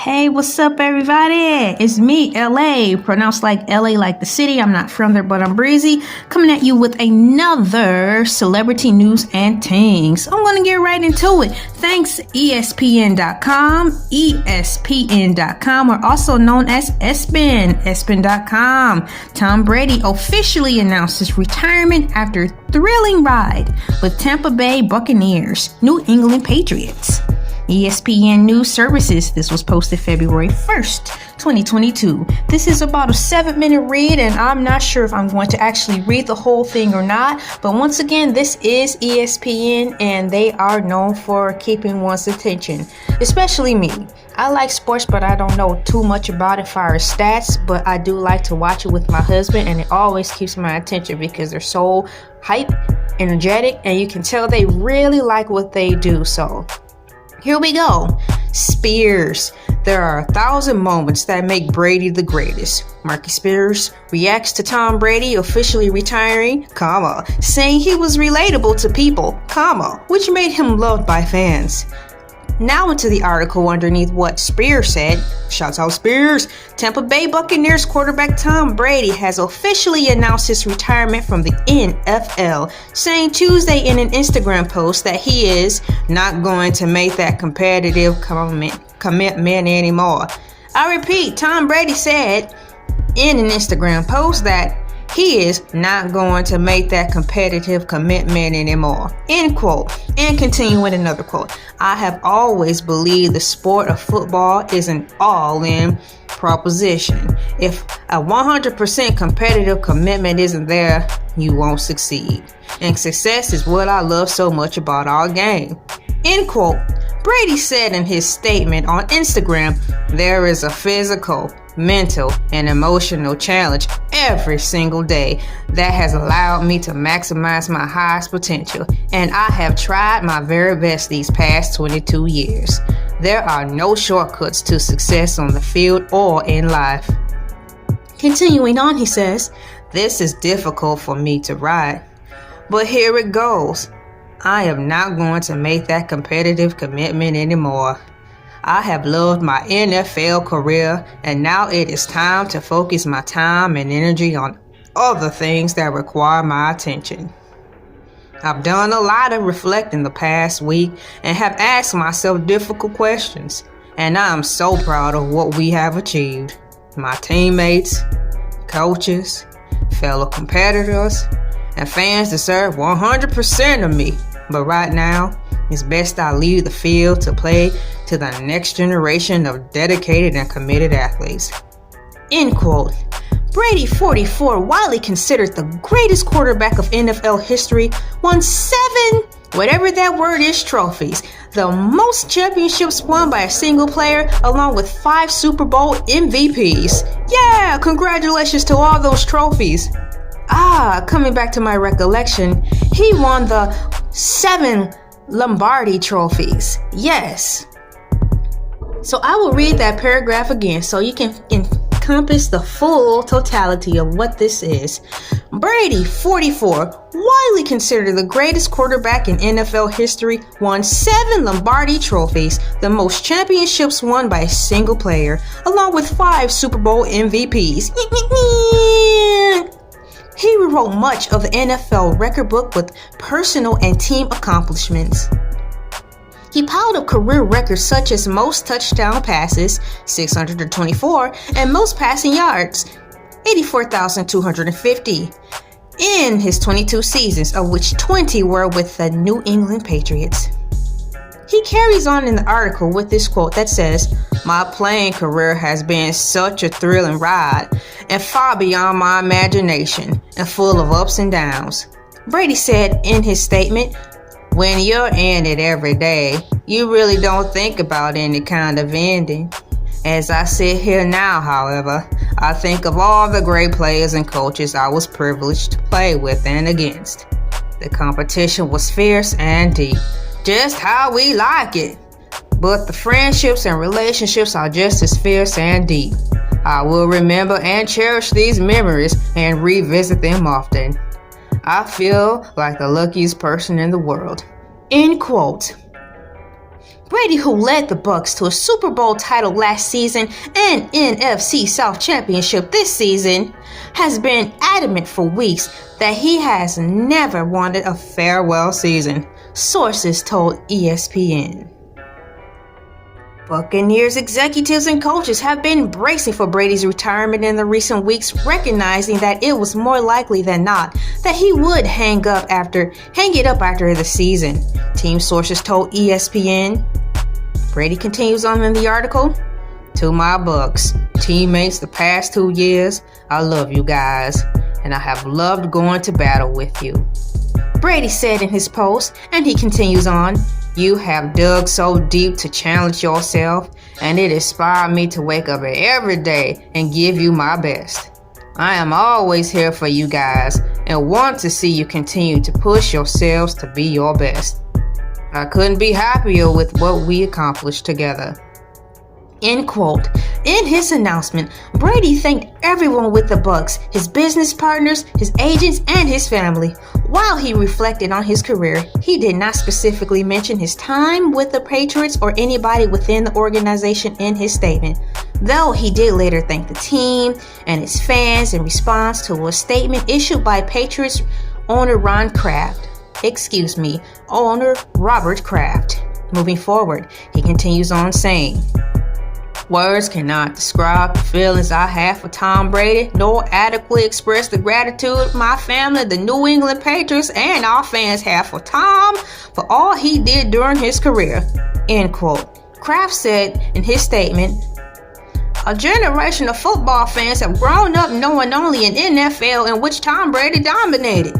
Hey, what's up, everybody? It's me, LA, pronounced like LA like the city. I'm not from there, but I'm breezy, coming at you with another celebrity news and things. I'm gonna get right into it. Thanks, ESPN.com, ESPN.com, or also known as ESPN, ESPN.com. Tom Brady officially announced his retirement after a thrilling ride with Tampa Bay Buccaneers, New England Patriots. ESPN News Services. This was posted February 1st, 2022. This is about a 7-minute read, and I'm not sure if I'm going to actually read the whole thing or not. But once again, this is ESPN, and they are known for keeping one's attention, especially me. I like sports, but I don't know too much about it as far as stats, but I do like to watch it with my husband, and it always keeps my attention because they're so hype, energetic, and you can tell they really like what they do. So here we go. Spears. There are 1,000 moments that make Brady the greatest. Marky Spears reacts to Tom Brady officially retiring, saying he was relatable to people, which made him loved by fans. Now into the article underneath what Spears said. Shouts out Spears. Tampa Bay Buccaneers quarterback Tom Brady has officially announced his retirement from the NFL, saying Tuesday in an Instagram post that he is not going to make that competitive commitment anymore. I repeat, Tom Brady said in an Instagram post that he is not going to make that competitive commitment anymore. End quote. And continue with another quote. I have always believed the sport of football is an all-in proposition. If a 100% competitive commitment isn't there, you won't succeed. And success is what I love so much about our game. End quote. Brady said in his statement on Instagram, there is a physical, mental, and emotional challenge every single day that has allowed me to maximize my highest potential, and I have tried my very best these past 22 years. There are no shortcuts to success on the field or in life. Continuing on, he says, this is difficult for me to write, but here it goes. I am not going to make that competitive commitment anymore. I have loved my NFL career, and now it is time to focus my time and energy on other things that require my attention. I've done a lot of reflecting the past week and have asked myself difficult questions, and I am so proud of what we have achieved. My teammates, coaches, fellow competitors, and fans deserve 100% of me. But right now, it's best I leave the field to play to the next generation of dedicated and committed athletes. End quote. Brady, 44, widely considered the greatest quarterback of NFL history, won 7, whatever that word is, trophies. The most championships won by a single player, along with 5 Super Bowl MVPs. Yeah, congratulations to all those trophies. Coming back to my recollection, he won the 7 Lombardi trophies. Yes. So I will read that paragraph again so you can encompass the full totality of what this is. Brady, 44, widely considered the greatest quarterback in NFL history, won 7 Lombardi trophies, the most championships won by a single player, along with 5 Super Bowl MVPs. He rewrote much of the NFL record book with personal and team accomplishments. He piled up career records such as most touchdown passes, 624, and most passing yards, 84,250, in his 22 seasons, of which 20 were with the New England Patriots. He carries on in the article with this quote that says, my playing career has been such a thrilling ride and far beyond my imagination and full of ups and downs. Brady said in his statement, when you're in it every day, you really don't think about any kind of ending. As I sit here now, however, I think of all the great players and coaches I was privileged to play with and against. The competition was fierce and deep, just how we like it. But the friendships and relationships are just as fierce and deep. I will remember and cherish these memories and revisit them often. I feel like the luckiest person in the world. End quote. Brady, who led the Bucks to a Super Bowl title last season and NFC South Championship this season, has been adamant for weeks that he has never wanted a farewell season, sources told ESPN. Buccaneers executives and coaches have been bracing for Brady's retirement in the recent weeks, recognizing that it was more likely than not that he would hang it up after the season. Team sources told ESPN. Brady continues on in the article. To my Bucks teammates the past 2 years, I love you guys, and I have loved going to battle with you, Brady said in his post, and he continues on. You have dug so deep to challenge yourself, and it inspired me to wake up every day and give you my best. I am always here for you guys and want to see you continue to push yourselves to be your best. I couldn't be happier with what we accomplished together. End quote. In his announcement, Brady thanked everyone with the Bucks, his business partners, his agents, and his family. While he reflected on his career, he did not specifically mention his time with the Patriots or anybody within the organization in his statement, though he did later thank the team and its fans in response to a statement issued by Patriots owner Robert Kraft. Moving forward, he continues on saying, words cannot describe the feelings I have for Tom Brady, nor adequately express the gratitude my family, the New England Patriots, and our fans have for Tom for all he did during his career. End quote. Kraft said in his statement, a generation of football fans have grown up knowing only an NFL in which Tom Brady dominated.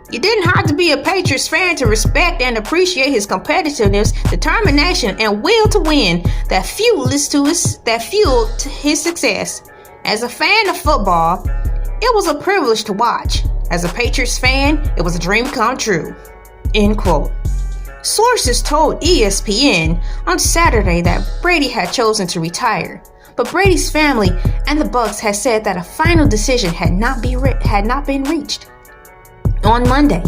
You didn't have to be a Patriots fan to respect and appreciate his competitiveness, determination, and will to win that fueled his success. As a fan of football, it was a privilege to watch. As a Patriots fan, it was a dream come true. End quote. Sources told ESPN on Saturday that Brady had chosen to retire, but Brady's family and the Bucks had said that a final decision had not been reached. On Monday,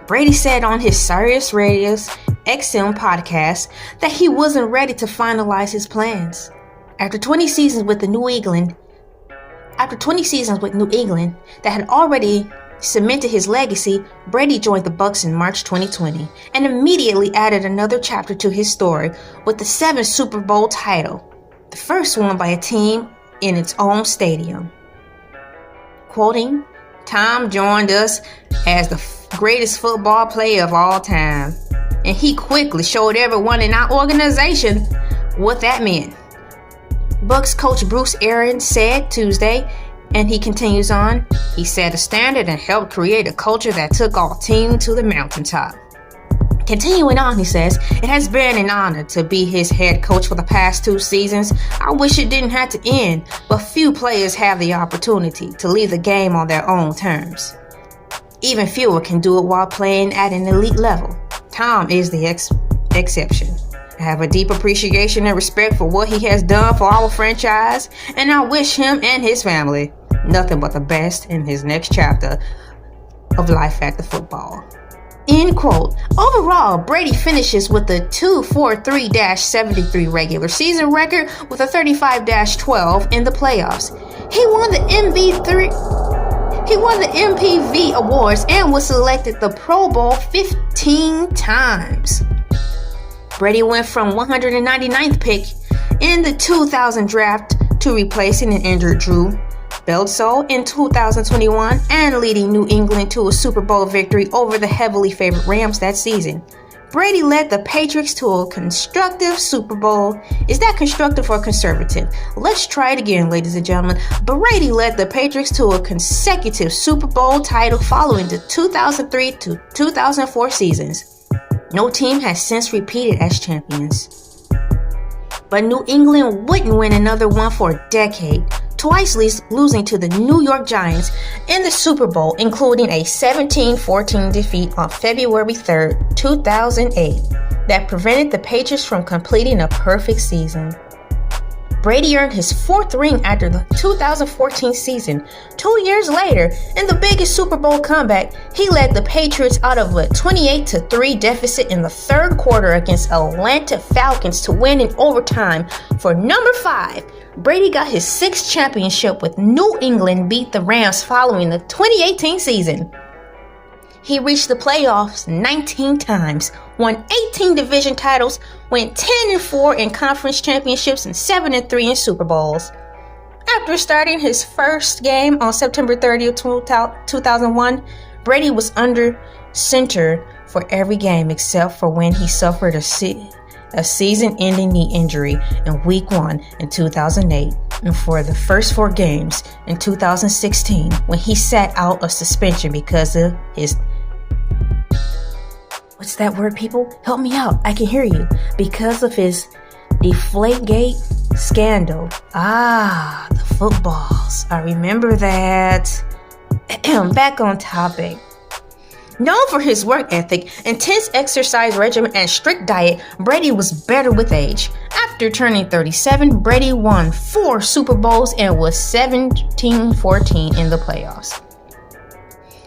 Brady said on his Sirius Radio's XM podcast that he wasn't ready to finalize his plans. After 20 seasons with New England that had already cemented his legacy, Brady joined the Bucks in March 2020 and immediately added another chapter to his story with the 7th Super Bowl title, the first won by a team in its own stadium. Quoting, Tom joined us as the greatest football player of all time, and he quickly showed everyone in our organization what that meant, Bucks coach Bruce Arians said Tuesday, and he continues on. He set a standard and helped create a culture that took our team to the mountaintop. Continuing on, he says, it has been an honor to be his head coach for the past 2 seasons. I wish it didn't have to end, but few players have the opportunity to leave the game on their own terms. Even fewer can do it while playing at an elite level. Tom is the exception. I have a deep appreciation and respect for what he has done for our franchise, and I wish him and his family nothing but the best in his next chapter of life after football. End quote. Overall, Brady finishes with a 243-73 regular season record with a 35-12 in the playoffs. He won the MPV awards and was selected the Pro Bowl 15 times. Brady went from 199th pick in the 2000 draft to replacing an injured Drew Bledsoe in 2021 and leading New England to a Super Bowl victory over the heavily favored Rams that season. Brady led the Patriots to a constructive Super Bowl. Is that constructive or conservative? Let's try it again, ladies and gentlemen. Brady led the Patriots to a consecutive Super Bowl title following the 2003 to 2004 seasons. No team has since repeated as champions. But New England wouldn't win another one for a decade, twice losing to the New York Giants in the Super Bowl, including a 17-14 defeat on February 3, 2008, that prevented the Patriots from completing a perfect season. Brady earned his 4th ring after the 2014 season. 2 years later, in the biggest Super Bowl comeback, he led the Patriots out of a 28-3 deficit in the 3rd quarter against Atlanta Falcons to win in overtime. For number 5, Brady got his 6th championship with New England beat the Rams following the 2018 season. He reached the playoffs 19 times, won 18 division titles, went 10-4 in conference championships, and 7-3 in Super Bowls. After starting his first game on September 30th, 2001, Brady was under center for every game except for when he suffered a season-ending knee injury in Week 1 in 2008, and for the first 4 games in 2016 when he sat out of suspension because of his... What's that word, people? Help me out. I can hear you. Because of his Deflategate scandal. The footballs. I remember that. Back on topic. Known for his work ethic, intense exercise regimen, and strict diet, Brady was better with age. After turning 37, Brady won 4 Super Bowls and was 17-14 in the playoffs.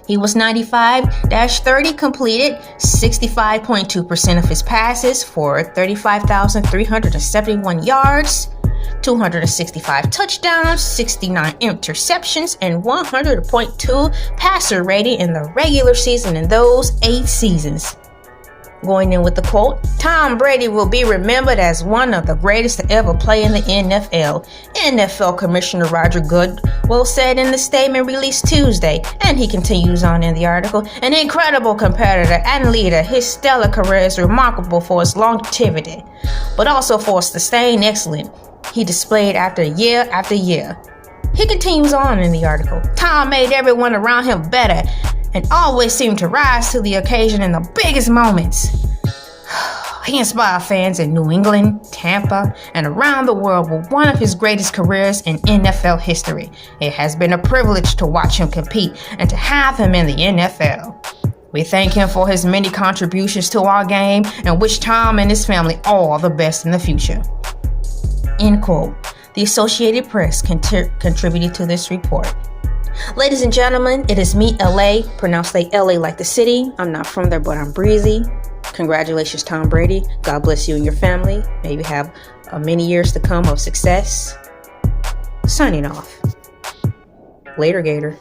He was 95-30 completed 65.2% of his passes for 35,371 yards, 265 touchdowns, 69 interceptions, and 100.2 passer rating in the regular season in those 8 seasons. Going in with the quote, Tom Brady will be remembered as one of the greatest to ever play in the NFL. NFL Commissioner Roger Goodell said in the statement released Tuesday, and he continues on in the article, an incredible competitor and leader. His stellar career is remarkable for its longevity, but also for sustained excellence he displayed year after year. He continues on in the article. Tom made everyone around him better and always seemed to rise to the occasion in the biggest moments. He inspired fans in New England, Tampa, and around the world with one of his greatest careers in NFL history. It has been a privilege to watch him compete and to have him in the NFL. We thank him for his many contributions to our game and wish Tom and his family all the best in the future. End quote. The Associated Press contributed to this report. Ladies and gentlemen, it is me, LA, pronounced like LA like the city. I'm not from there, but I'm breezy. Congratulations, Tom Brady. God bless you and your family. Maybe have many years to come of success. Signing off. Later, Gator.